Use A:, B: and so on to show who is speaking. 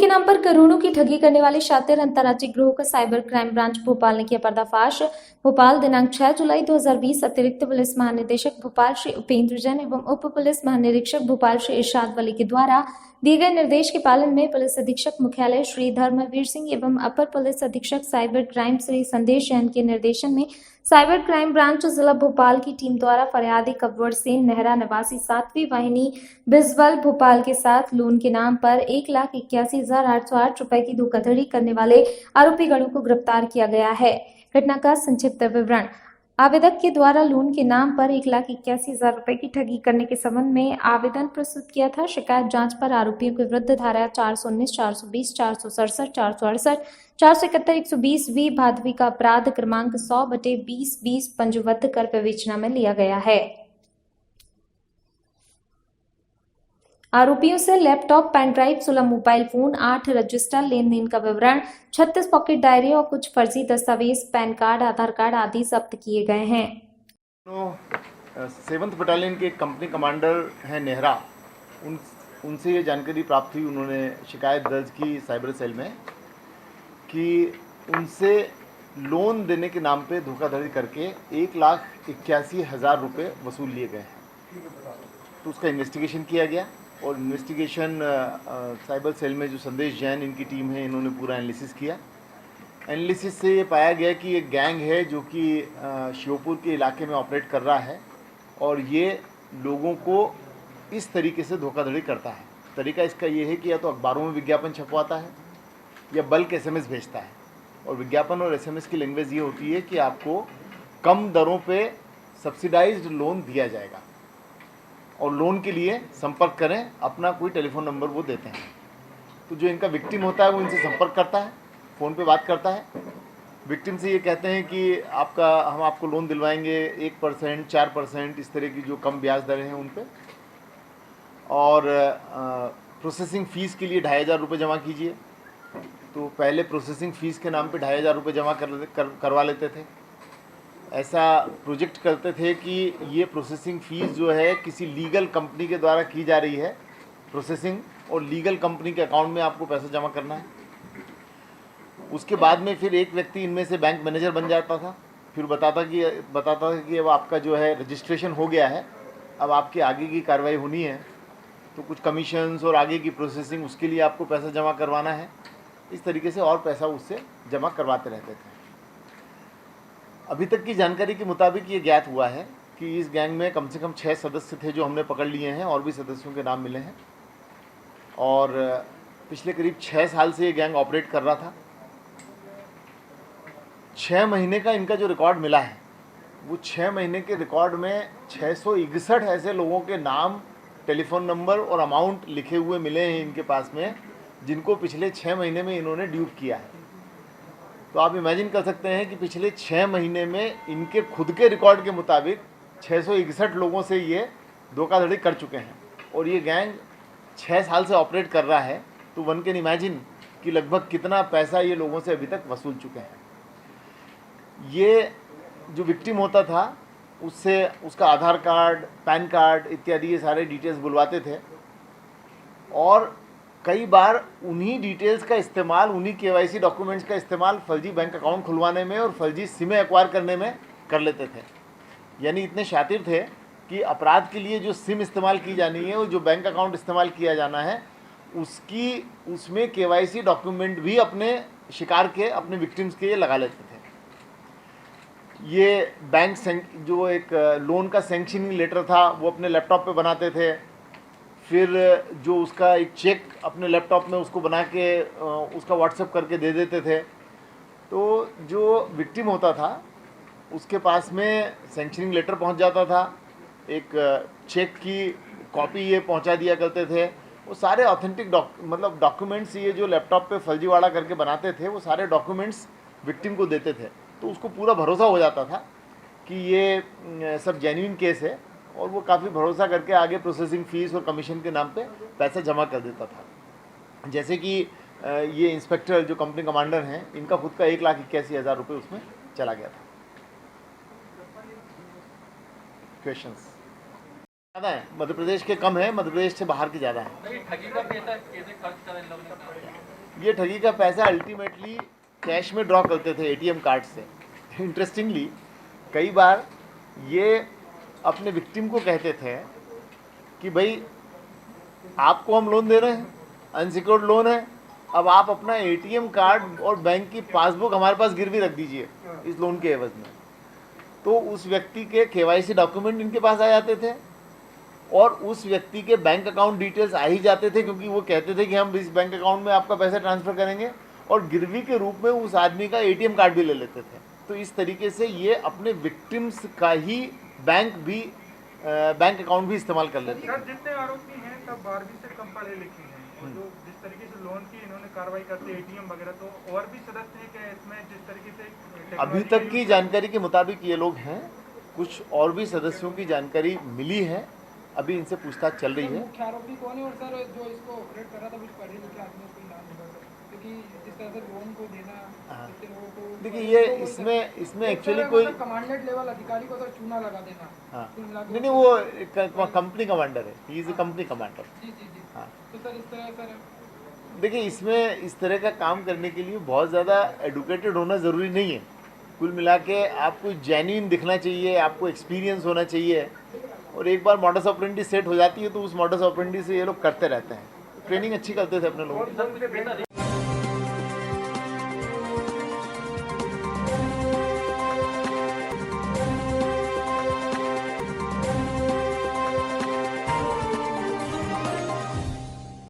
A: के नाम पर करोड़ों की ठगी करने वाले शातिर अंतर्राज्यीय गिरोह का साइबर क्राइम ब्रांच भोपाल ने किया पर्दाफाश। भोपाल दिनांक 6 जुलाई 2020 अतिरिक्त पुलिस महानिदेशक भोपाल श्री उपेंद्र जैन एवं उप पुलिस महानिरीक्षक भोपाल श्री इरशाद वली के द्वारा दिए गए निर्देश के पालन में पुलिस अधीक्षक मुख्यालय श्री धर्मवीर सिंह एवं अपर पुलिस अधीक्षक साइबर क्राइम श्री संदेश जैन के निर्देशन में साइबर क्राइम ब्रांच जिला भोपाल की टीम द्वारा फरियादी कब्बर सेन नेहरा निवासी 7वीं वाहिनी बिजवल भोपाल के साथ लोन के नाम पर 1,81,808 रुपए की धोखाधड़ी करने वाले आरोपी गणों को गिरफ्तार किया गया है। घटना का संक्षिप्त विवरण। आवेदक के द्वारा लोन के नाम पर 1,81,000 रुपए की ठगी करने के संबंध में आवेदन प्रस्तुत किया था। शिकायत जांच पर आरोपियों के विरुद्ध धारा 419, 420, 467, 468, 471, 120 भादवी का अपराध क्रमांक 100/2020 पंजीबद्ध कर विवेचना में लिया गया है। आरोपियों से laptop, pen drive, 16 mobile phone, 8 register, लेन देन का विवरण, 36 पॉकेट डायरी और कुछ फर्जी दस्तावेज, पैन कार्ड, आधार कार्ड आदि जब्त किए गए हैं।
B: 7th बटालियन के कंपनी कमांडर हैं नेहरा, उनसे ये जानकारी प्राप्त हुई। उन्होंने शिकायत दर्ज की साइबर सेल में कि उनसे लोन देने के नाम पे धोखाधड़ी करके 1,81,000 रुपये वसूल लिए गए हैं। तो उसका इन्वेस्टिगेशन किया गया और इन्वेस्टिगेशन साइबर सेल में जो संदेश जैन इनकी टीम है, इन्होंने पूरा एनालिसिस किया। एनालिसिस से ये पाया गया कि एक गैंग है जो कि श्योपुर के इलाके में ऑपरेट कर रहा है और ये लोगों को इस तरीके से धोखाधड़ी करता है। तरीका इसका ये है कि या तो अखबारों में विज्ञापन छपवाता है या बल्क SMS भेजता है। और विज्ञापन और SMS की लैंग्वेज ये होती है कि आपको कम दरों पे सब्सिडाइज्ड लोन दिया जाएगा और लोन के लिए संपर्क करें, अपना कोई टेलीफोन नंबर वो देते हैं। तो जो इनका विक्टिम होता है वो इनसे संपर्क करता है, फ़ोन पे बात करता है। विक्टिम से ये कहते हैं कि हम आपको लोन दिलवाएंगे 1%, 4%, इस तरह की जो कम ब्याज दरें हैं उन पे। और प्रोसेसिंग फ़ीस के लिए 2,500 रुपये जमा कीजिए। तो पहले प्रोसेसिंग फ़ीस के नाम पे 2,500 रुपये जमा करवा लेते थे। ऐसा प्रोजेक्ट करते थे कि ये प्रोसेसिंग फ़ीस जो है किसी लीगल कंपनी के द्वारा की जा रही है प्रोसेसिंग, और लीगल कंपनी के अकाउंट में आपको पैसा जमा करना है। उसके बाद में फिर एक व्यक्ति इनमें से बैंक मैनेजर बन जाता था, फिर बताता था कि अब आपका जो है रजिस्ट्रेशन हो गया है, अब आपकी आगे की कार्रवाई होनी है, तो कुछ कमीशंस और आगे की प्रोसेसिंग उसके लिए आपको पैसा जमा करवाना है। इस तरीके से और पैसा उससे जमा करवाते रहते थे। अभी तक की जानकारी के मुताबिक ये ज्ञात हुआ है कि इस गैंग में कम से कम 6 सदस्य थे जो हमने पकड़ लिए हैं, और भी सदस्यों के नाम मिले हैं। और पिछले करीब 6 साल से ये गैंग ऑपरेट कर रहा था। 6 महीने का इनका जो रिकॉर्ड मिला है, वो 6 महीने के रिकॉर्ड में 661 ऐसे लोगों के नाम, टेलीफोन नंबर और अमाउंट लिखे हुए मिले हैं इनके पास में, जिनको पिछले 6 महीने में इन्होंने ड्यूप किया है। तो आप इमेजिन कर सकते हैं कि पिछले 6 महीने में इनके खुद के रिकॉर्ड के मुताबिक 661 लोगों से ये धोखाधड़ी कर चुके हैं। और ये गैंग 6 साल से ऑपरेट कर रहा है, तो वन कैन इमेजिन कि लगभग कितना पैसा ये लोगों से अभी तक वसूल चुके हैं। ये जो विक्टिम होता था उससे उसका आधार कार्ड, पैन कार्ड इत्यादि ये सारे डिटेल्स बुलवाते थे, और कई बार उन्हीं डिटेल्स का इस्तेमाल, उन्हीं KYC डॉक्यूमेंट्स का इस्तेमाल फर्जी बैंक अकाउंट खुलवाने में और फर्जी सिमें एक्वायर करने में कर लेते थे। यानी इतने शातिर थे कि अपराध के लिए जो सिम इस्तेमाल की जानी है और जो बैंक अकाउंट इस्तेमाल किया जाना है, उसमें KYC डॉक्यूमेंट भी अपने शिकार के, अपने विक्टिम्स के ये लगा लेते थे। ये बैंक जो एक लोन का सैंक्शनिंग लेटर था वो अपने लैपटॉप पे बनाते थे। फिर जो उसका एक चेक अपने लैपटॉप में उसको बना के उसका व्हाट्सएप करके दे देते थे। तो जो विक्टिम होता था उसके पास में सैंक्शनिंग लेटर पहुंच जाता था, एक चेक की कॉपी ये पहुंचा दिया करते थे। वो सारे ऑथेंटिक डॉक्यूमेंट्स ये जो लैपटॉप पे फर्जीवाड़ा करके बनाते थे, वो सारे डॉक्यूमेंट्स विक्टिम को देते थे। तो उसको पूरा भरोसा हो जाता था कि ये सब जेन्युइन केस है, और वो काफ़ी भरोसा करके आगे प्रोसेसिंग फ़ीस और कमीशन के नाम पे पैसा जमा कर देता था। जैसे कि ये इंस्पेक्टर जो कंपनी कमांडर हैं, इनका खुद का 1,81,000 रुपये उसमें चला गया था। क्वेश्चंस ज़्यादा है, मध्य प्रदेश के कम है, मध्य प्रदेश से बाहर के ज़्यादा है। ये ठगी का पैसा अल्टीमेटली कैश में ड्रॉ करते थे एटीएम कार्ड से। इंटरेस्टिंगली कई बार ये अपने विक्टिम को कहते थे कि भाई आपको हम लोन दे रहे हैं, अनसिक्योर्ड लोन है, अब आप अपना एटीएम कार्ड और बैंक की पासबुक हमारे पास गिरवी रख दीजिए इस लोन के एवज में। तो उस व्यक्ति के केवाईसी डॉक्यूमेंट इनके पास आ जाते थे और उस व्यक्ति के बैंक अकाउंट डिटेल्स आ ही जाते थे, क्योंकि वो कहते थे कि हम इस बैंक अकाउंट में आपका पैसा ट्रांसफ़र करेंगे, और गिरवी के रूप में उस आदमी का एटीएम कार्ड भी ले लेते थे। तो इस तरीके से ये अपने विक्टिम्स का ही बैंक अकाउंट भी इस्तेमाल कर लेते थे।
C: सर, जितने आरोपी हैं सब 12वीं से कम पढ़े लिखे हैं, और जो जिस तरीके से लोन की इन्होंने कार्रवाई करते एटीएम वगैरह, तो और भी सदस्य हैं क्या इसमें जिस तरीके से?
B: अभी तक की जानकारी के मुताबिक ये लोग हैं, कुछ और भी सदस्यों की जानकारी मिली है, अभी इनसे पूछताछ चल रही है।
D: मुख्य आरोपी कौन है और सर जो इसको ऑपरेट कर रहा था कुछ पढ़े लिखे आदमी कोई नाम होगा सर, क्योंकि जिस तरह से लोन को देना कितने लोगों को,
B: देखिए ये इसमें एक्चुअली कोई
D: कमांडेंट लेवल अधिकारी को सर चूना लगा देना।
B: हाँ
D: कुल मिला के
B: नहीं वो कंपनी कमांडर है, he is a company commander.
D: जी जी जी।
B: हाँ
D: तो सर इस तरह सर
B: देखिए इसमें इस तरह का काम करने के लिए बहुत ज़्यादा एडुकेटेड होना ज़रूरी नहीं है। कुल मिला के आपको जेन्युइन दिखना चाहिए, आपको एक्सपीरियंस होना चाहिए, और एक बार मॉडस ऑपरेंडी सेट हो जाती है तो उस मॉडस ऑपरेंडी से ये लोग करते रहते हैं। ट्रेनिंग अच्छी करते थे अपने लोग।